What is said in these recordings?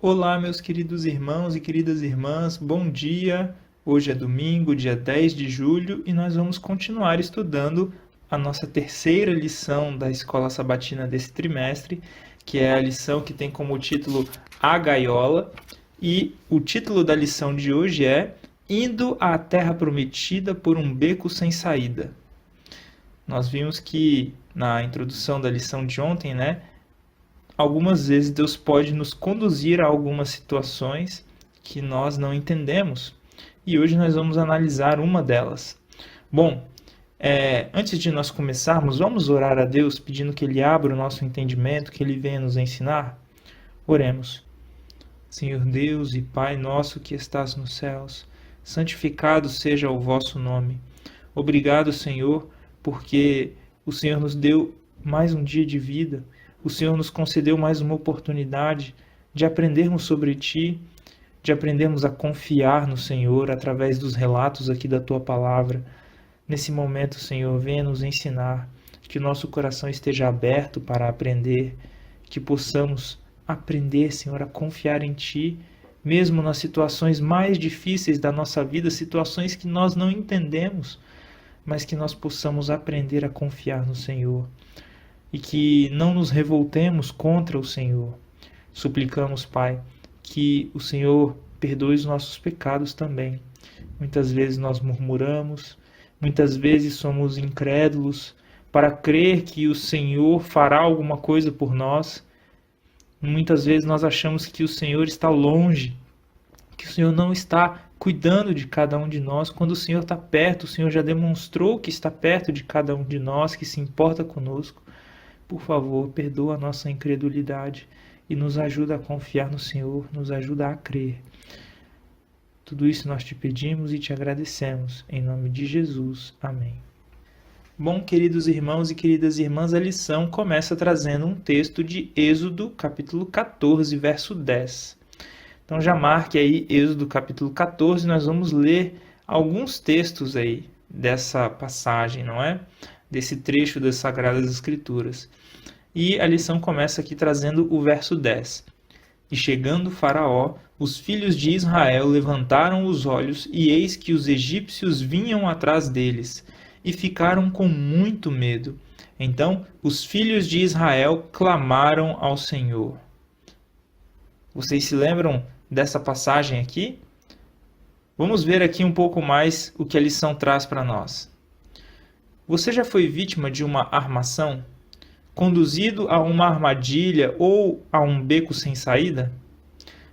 Olá, meus queridos irmãos e queridas irmãs, bom dia! Hoje é domingo, dia 10 de julho, e nós vamos continuar estudando a nossa terceira lição da Escola Sabatina desse trimestre, que é a lição que tem como título A Gaiola, e o título da lição de hoje é Indo à Terra Prometida por um Beco Sem Saída. Nós vimos que na introdução da lição de ontem, algumas vezes Deus pode nos conduzir a algumas situações que nós não entendemos. E hoje nós vamos analisar uma delas. Bom, antes de nós começarmos, vamos orar a Deus pedindo que Ele abra o nosso entendimento, que Ele venha nos ensinar? Oremos. Senhor Deus e Pai nosso que estás nos céus, santificado seja o vosso nome. Obrigado, Senhor, porque o Senhor nos deu mais um dia de vida. O Senhor nos concedeu mais uma oportunidade de aprendermos sobre Ti, de aprendermos a confiar no Senhor através dos relatos aqui da Tua Palavra. Nesse momento, Senhor, venha nos ensinar, que o nosso coração esteja aberto para aprender, que possamos aprender, Senhor, a confiar em Ti, mesmo nas situações mais difíceis da nossa vida, situações que nós não entendemos, mas que nós possamos aprender a confiar no Senhor. E que não nos revoltemos contra o Senhor. Suplicamos, Pai, que o Senhor perdoe os nossos pecados também. Muitas vezes nós murmuramos, muitas vezes somos incrédulos para crer que o Senhor fará alguma coisa por nós. Muitas vezes nós achamos que o Senhor está longe, que o Senhor não está cuidando de cada um de nós, quando o Senhor está perto. O Senhor já demonstrou que está perto de cada um de nós, que se importa conosco. Por favor, perdoa a nossa incredulidade e nos ajuda a confiar no Senhor, nos ajuda a crer. Tudo isso nós te pedimos e te agradecemos. Em nome de Jesus. Amém. Bom, queridos irmãos e queridas irmãs, a lição começa trazendo um texto de Êxodo, capítulo 14, verso 10. Então já marque aí Êxodo, capítulo 14, nós vamos ler alguns textos aí dessa passagem, não é? Desse trecho das Sagradas Escrituras. E a lição começa aqui trazendo o verso 10. E chegando Faraó, os filhos de Israel levantaram os olhos, e eis que os egípcios vinham atrás deles, e ficaram com muito medo. Então os filhos de Israel clamaram ao Senhor. Vocês se lembram dessa passagem aqui? Vamos ver aqui um pouco mais o que a lição traz para nós. Você já foi vítima de uma armação? Conduzido a uma armadilha ou a um beco sem saída?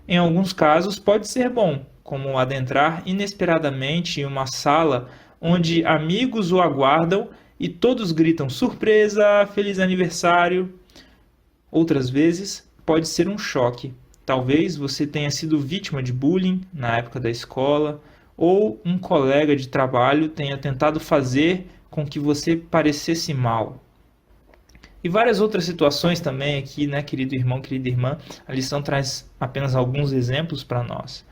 Em alguns casos pode ser bom, como adentrar inesperadamente em uma sala onde amigos o aguardam e todos gritam surpresa, feliz aniversário. Outras vezes pode ser um choque. Talvez você tenha sido vítima de bullying na época da escola, ou um colega de trabalho tenha tentado fazer com que você parecesse mal. E várias outras situações também aqui, querido irmão, querida irmã. A lição traz apenas alguns exemplos para nós.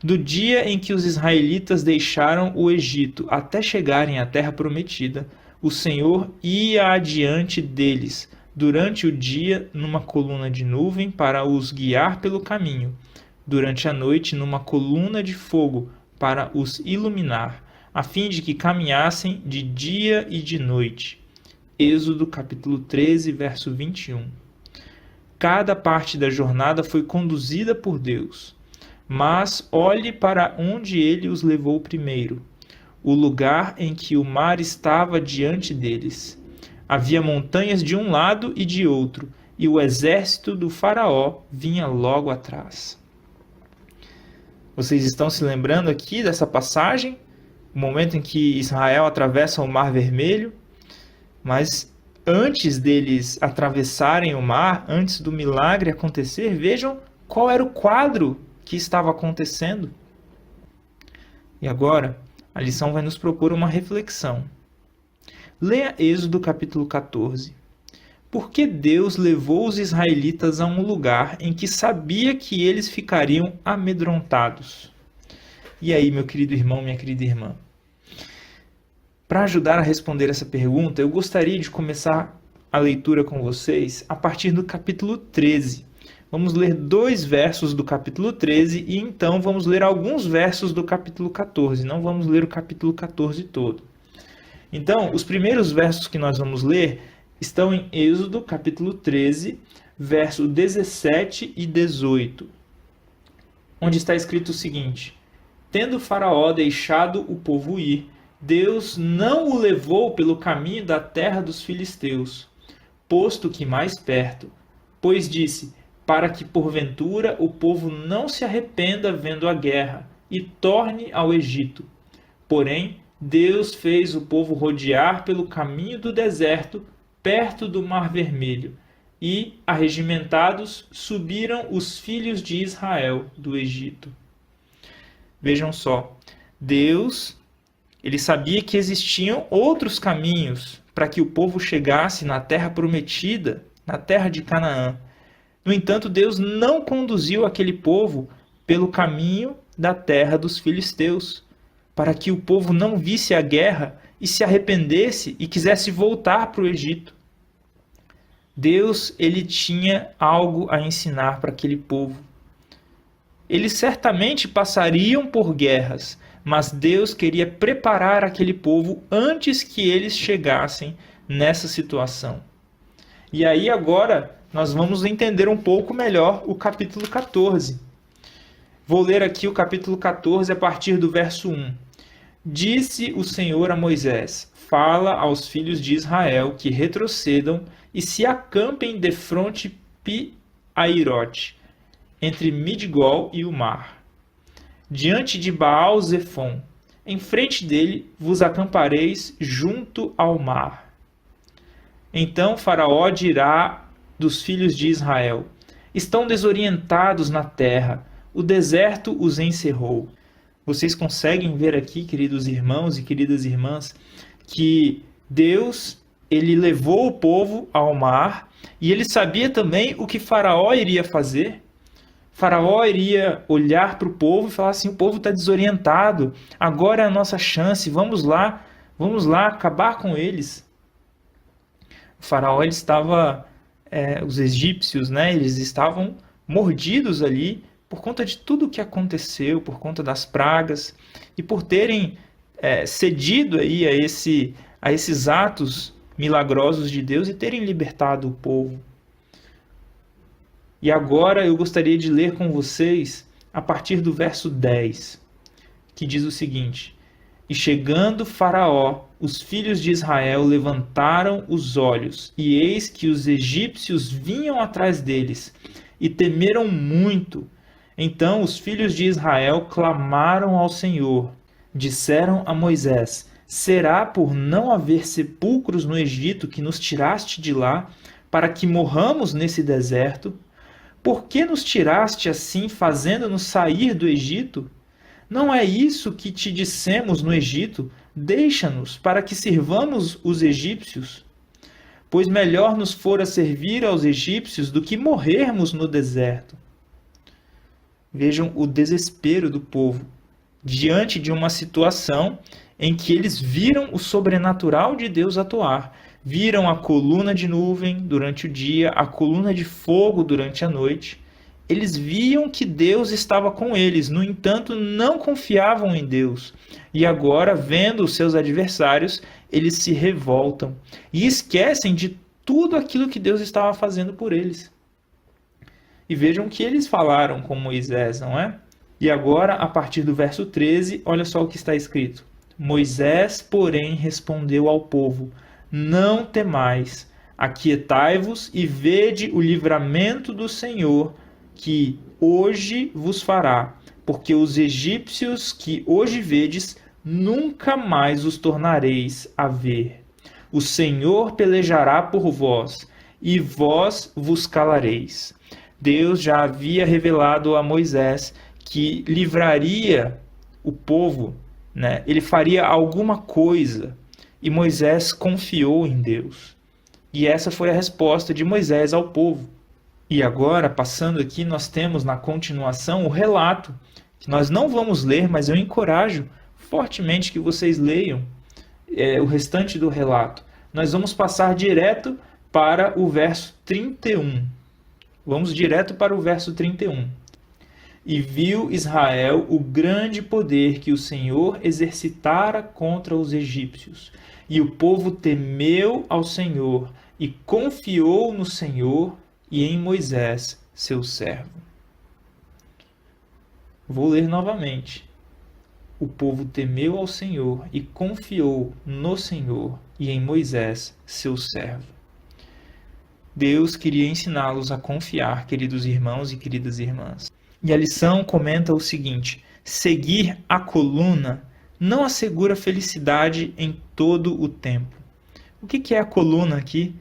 Do dia em que os israelitas deixaram o Egito até chegarem à terra prometida, o Senhor ia adiante deles, durante o dia numa coluna de nuvem para os guiar pelo caminho, durante a noite numa coluna de fogo para os iluminar, a fim de que caminhassem de dia e de noite. Êxodo capítulo 13, verso 21. Cada parte da jornada foi conduzida por Deus, mas olhe para onde ele os levou primeiro, o lugar em que o mar estava diante deles. Havia montanhas de um lado e de outro, e o exército do faraó vinha logo atrás. Vocês estão se lembrando aqui dessa passagem? O momento em que Israel atravessa o Mar Vermelho? Mas antes deles atravessarem o mar, antes do milagre acontecer, vejam qual era o quadro que estava acontecendo. E agora, a lição vai nos propor uma reflexão. Leia Êxodo capítulo 14. Por que Deus levou os israelitas a um lugar em que sabia que eles ficariam amedrontados? E aí, meu querido irmão, minha querida irmã? Para ajudar a responder essa pergunta, eu gostaria de começar a leitura com vocês a partir do capítulo 13, Vamos ler 2 versos do capítulo 13 e então vamos ler alguns versos do capítulo 14. Não vamos ler o capítulo 14 todo. Então, os primeiros versos que nós vamos ler estão em Êxodo, capítulo 13, verso 17 e 18, onde está escrito o seguinte: Tendo Faraó deixado o povo ir, Deus não o levou pelo caminho da terra dos filisteus, posto que mais perto, pois disse: para que porventura o povo não se arrependa vendo a guerra e torne ao Egito. Porém, Deus fez o povo rodear pelo caminho do deserto, perto do Mar Vermelho, e, arregimentados, subiram os filhos de Israel do Egito. Vejam só, Deus, ele sabia que existiam outros caminhos para que o povo chegasse na terra prometida, na terra de Canaã. No entanto, Deus não conduziu aquele povo pelo caminho da terra dos filisteus, para que o povo não visse a guerra e se arrependesse e quisesse voltar para o Egito. Deus, ele tinha algo a ensinar para aquele povo. Eles certamente passariam por guerras, mas Deus queria preparar aquele povo antes que eles chegassem nessa situação. E aí agora nós vamos entender um pouco melhor o capítulo 14. Vou ler aqui o capítulo 14 a partir do verso 1. Disse o Senhor a Moisés: Fala aos filhos de Israel que retrocedam e se acampem defronte Pi-Airote, entre Midgol e o mar, diante de Baal-Zefon. Em frente dele vos acampareis junto ao mar. Então Faraó dirá dos filhos de Israel: Estão desorientados na terra, o deserto os encerrou. Vocês conseguem ver aqui, queridos irmãos e queridas irmãs, que Deus, ele levou o povo ao mar e ele sabia também o que Faraó iria fazer. Faraó iria olhar para o povo e falar assim: o povo está desorientado, agora é a nossa chance, vamos lá acabar com eles. O Faraó, ele estava, os egípcios, né, eles estavam mordidos ali por conta de tudo o que aconteceu, por conta das pragas e por terem cedido aí a esses atos milagrosos de Deus e terem libertado o povo. E agora eu gostaria de ler com vocês a partir do verso 10, que diz o seguinte: E chegando Faraó, os filhos de Israel levantaram os olhos, e eis que os egípcios vinham atrás deles, e temeram muito. Então os filhos de Israel clamaram ao Senhor. Disseram a Moisés: Será por não haver sepulcros no Egito que nos tiraste de lá, para que morramos nesse deserto? Por que nos tiraste assim, fazendo-nos sair do Egito? Não é isso que te dissemos no Egito? Deixa-nos, para que sirvamos os egípcios. Pois melhor nos fora servir aos egípcios do que morrermos no deserto. Vejam o desespero do povo diante de uma situação em que eles viram o sobrenatural de Deus atuar. Viram a coluna de nuvem durante o dia, a coluna de fogo durante a noite. Eles viam que Deus estava com eles, no entanto, não confiavam em Deus. E agora, vendo os seus adversários, eles se revoltam e esquecem de tudo aquilo que Deus estava fazendo por eles. E vejam o que eles falaram com Moisés, não é? E agora, a partir do verso 13, olha só o que está escrito. Moisés, porém, respondeu ao povo: Não temais, aquietai-vos e vede o livramento do Senhor, que hoje vos fará, porque os egípcios que hoje vedes, nunca mais os tornareis a ver. O Senhor pelejará por vós, e vós vos calareis. Deus já havia revelado a Moisés que livraria o povo, né? Ele faria alguma coisa, e Moisés confiou em Deus. E essa foi a resposta de Moisés ao povo. E agora, passando aqui, nós temos na continuação o relato, que nós não vamos ler, mas eu encorajo fortemente que vocês leiam o restante do relato. Nós vamos passar direto para o verso 31. Vamos direto para o verso 31. E viu Israel o grande poder que o Senhor exercitara contra os egípcios. E o povo temeu ao Senhor e confiou no Senhor e em Moisés, seu servo. Vou ler novamente. O povo temeu ao Senhor e confiou no Senhor e em Moisés, seu servo. Deus queria ensiná-los a confiar, queridos irmãos e queridas irmãs. E a lição comenta o seguinte: seguir a coluna não assegura felicidade em todo o tempo. O que é a coluna aqui?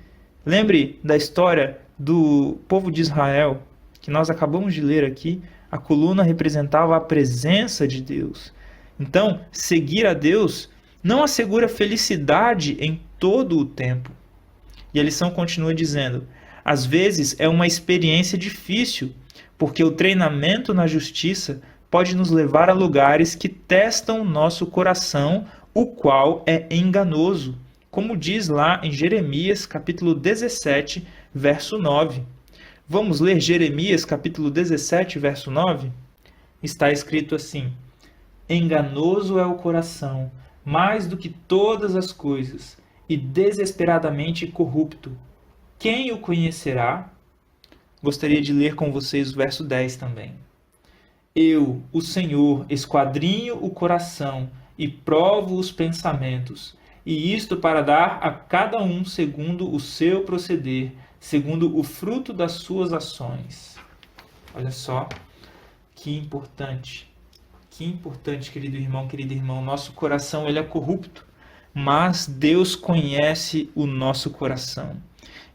Lembre da história do povo de Israel, que nós acabamos de ler aqui. A coluna representava a presença de Deus. Então, seguir a Deus não assegura felicidade em todo o tempo. E a lição continua dizendo: às vezes é uma experiência difícil, porque o treinamento na justiça pode nos levar a lugares que testam o nosso coração, o qual é enganoso, como diz lá em Jeremias, capítulo 17, verso 9. Vamos ler Jeremias, capítulo 17, verso 9? Está escrito assim: enganoso é o coração, mais do que todas as coisas, e desesperadamente corrupto. Quem o conhecerá? Gostaria de ler com vocês o verso 10 também. Eu, o Senhor, esquadrinho o coração e provo os pensamentos, e isto para dar a cada um segundo o seu proceder, segundo o fruto das suas ações. Olha só, que importante, querido irmão, querida irmã. Nosso coração ele é corrupto, mas Deus conhece o nosso coração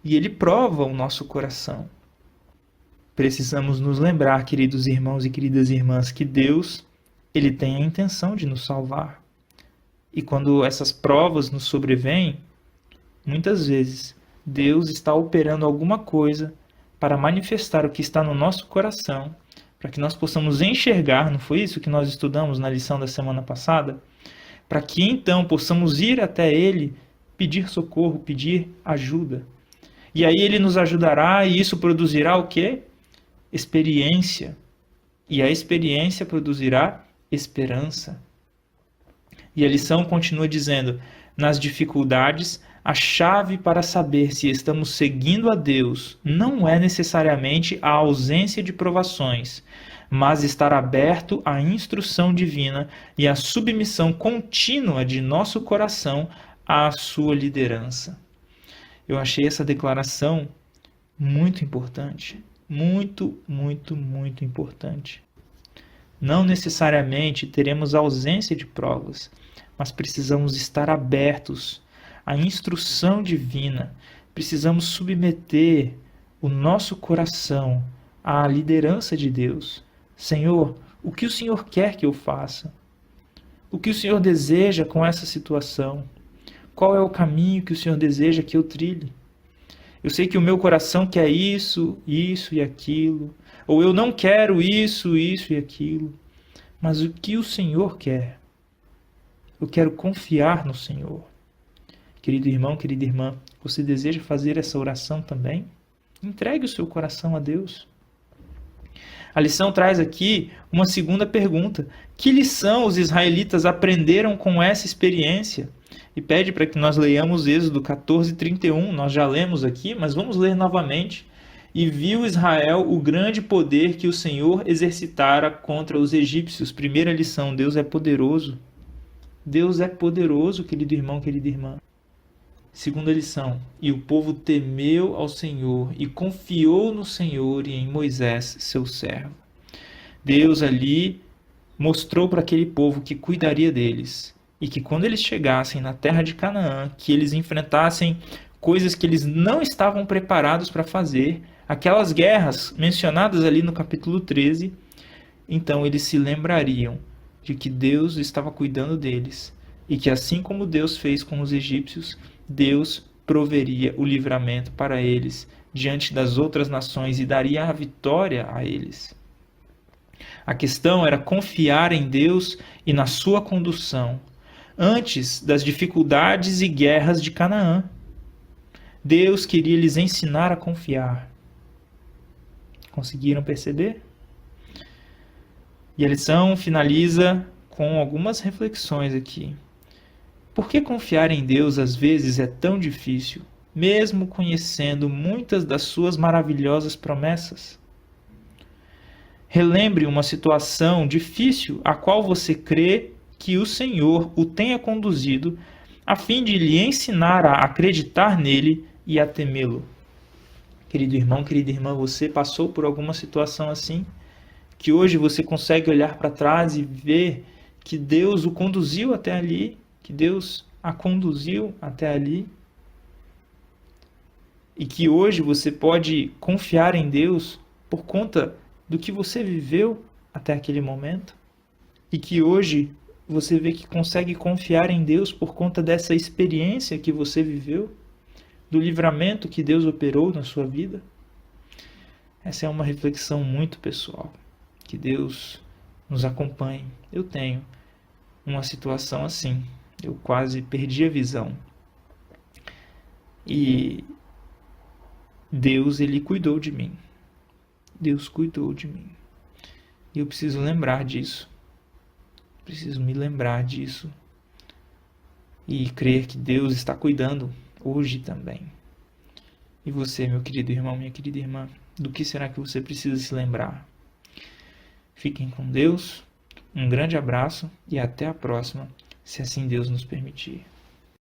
e Ele prova o nosso coração. Precisamos nos lembrar, queridos irmãos e queridas irmãs, que Deus ele tem a intenção de nos salvar. E quando essas provas nos sobrevêm, muitas vezes Deus está operando alguma coisa para manifestar o que está no nosso coração, para que nós possamos enxergar, não foi isso que nós estudamos na lição da semana passada? Para que então possamos ir até Ele, pedir socorro, pedir ajuda. E aí Ele nos ajudará e isso produzirá o quê? Experiência. E a experiência produzirá esperança. E a lição continua dizendo: nas dificuldades, a chave para saber se estamos seguindo a Deus não é necessariamente a ausência de provações, mas estar aberto à instrução divina e à submissão contínua de nosso coração à sua liderança. Eu achei essa declaração muito importante. Muito, muito, muito importante. Não necessariamente teremos ausência de provas, mas precisamos estar abertos à instrução divina. Precisamos submeter o nosso coração à liderança de Deus. Senhor, o que o Senhor quer que eu faça? O que o Senhor deseja com essa situação? Qual é o caminho que o Senhor deseja que eu trilhe? Eu sei que o meu coração quer isso, isso e aquilo. Ou eu não quero isso, isso e aquilo. Mas o que o Senhor quer? Eu quero confiar no Senhor. Querido irmão, querida irmã, você deseja fazer essa oração também? Entregue o seu coração a Deus. A lição traz aqui uma segunda pergunta. Que lição os israelitas aprenderam com essa experiência? E pede para que nós leiamos Êxodo 14:31. Nós já lemos aqui, mas vamos ler novamente. E viu Israel o grande poder que o Senhor exercitara contra os egípcios. Primeira lição: Deus é poderoso. Deus é poderoso, querido irmão, querida irmã. Segunda lição: e o povo temeu ao Senhor e confiou no Senhor e em Moisés, seu servo. Deus ali mostrou para aquele povo que cuidaria deles. E que quando eles chegassem na terra de Canaã, que eles enfrentassem coisas que eles não estavam preparados para fazer, aquelas guerras mencionadas ali no capítulo 13, então eles se lembrariam de que Deus estava cuidando deles e que assim como Deus fez com os egípcios, Deus proveria o livramento para eles diante das outras nações e daria a vitória a eles. A questão era confiar em Deus e na sua condução, antes das dificuldades e guerras de Canaã. Deus queria lhes ensinar a confiar. Conseguiram perceber? E a lição finaliza com algumas reflexões aqui. Por que confiar em Deus às vezes é tão difícil, mesmo conhecendo muitas das suas maravilhosas promessas? Relembre uma situação difícil a qual você crê que o Senhor o tenha conduzido a fim de lhe ensinar a acreditar nele e a temê-lo. Querido irmão, querida irmã, você passou por alguma situação assim? Que hoje você consegue olhar para trás e ver que Deus o conduziu até ali, que Deus a conduziu até ali, e que hoje você pode confiar em Deus por conta do que você viveu até aquele momento, e que hoje você vê que consegue confiar em Deus por conta dessa experiência que você viveu, do livramento que Deus operou na sua vida. Essa é uma reflexão muito pessoal. Que Deus nos acompanhe. Eu tenho uma situação assim. Eu quase perdi a visão. E Deus, Ele cuidou de mim. Deus cuidou de mim. E eu preciso lembrar disso. Preciso me lembrar disso. E crer que Deus está cuidando hoje também. E você, meu querido irmão, minha querida irmã, do que será que você precisa se lembrar? Fiquem com Deus, um grande abraço e até a próxima, se assim Deus nos permitir.